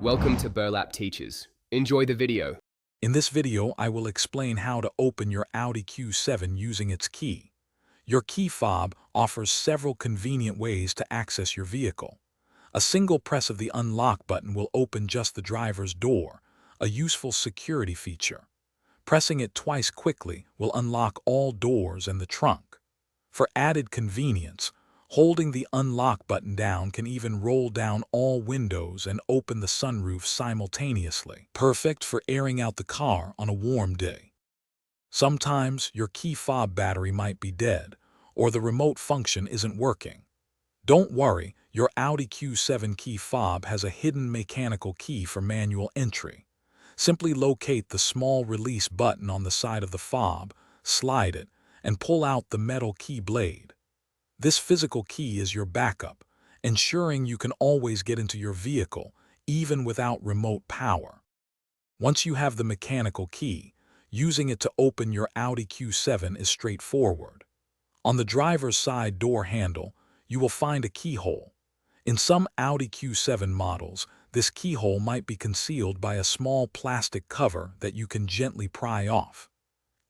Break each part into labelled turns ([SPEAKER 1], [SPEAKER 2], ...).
[SPEAKER 1] Welcome to Burlap Teachers. Enjoy the video.
[SPEAKER 2] In this video, I will explain how to open your Audi Q7 using its key. Your key fob offers several convenient ways to access your vehicle. A single press of the unlock button will open just the driver's door, a useful security feature. Pressing it twice quickly will unlock all doors and the trunk. For added convenience, holding the unlock button down can even roll down all windows and open the sunroof simultaneously, perfect for airing out the car on a warm day. Sometimes your key fob battery might be dead, or the remote function isn't working. Don't worry, your Audi Q7 key fob has a hidden mechanical key for manual entry. Simply locate the small release button on the side of the fob, slide it, and pull out the metal key blade. This physical key is your backup, ensuring you can always get into your vehicle, even without remote power. Once you have the mechanical key, using it to open your Audi Q7 is straightforward. On the driver's side door handle, you will find a keyhole. In some Audi Q7 models, this keyhole might be concealed by a small plastic cover that you can gently pry off.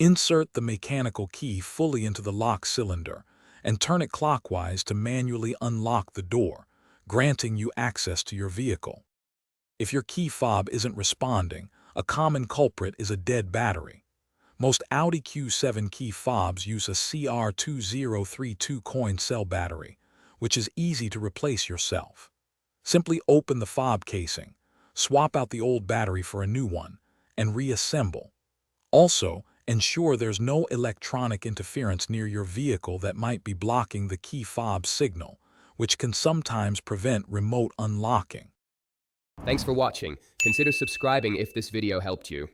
[SPEAKER 2] Insert the mechanical key fully into the lock cylinder and turn it clockwise to manually unlock the door, granting you access to your vehicle. If your key fob isn't responding, a common culprit is a dead battery. Most Audi Q7 key fobs use a CR2032 coin cell battery, which is easy to replace yourself. Simply open the fob casing, swap out the old battery for a new one, and reassemble. Also, ensure there's no electronic interference near your vehicle that might be blocking the key fob signal, which can sometimes prevent remote unlocking.
[SPEAKER 1] Thanks for watching. Consider subscribing if this video helped you.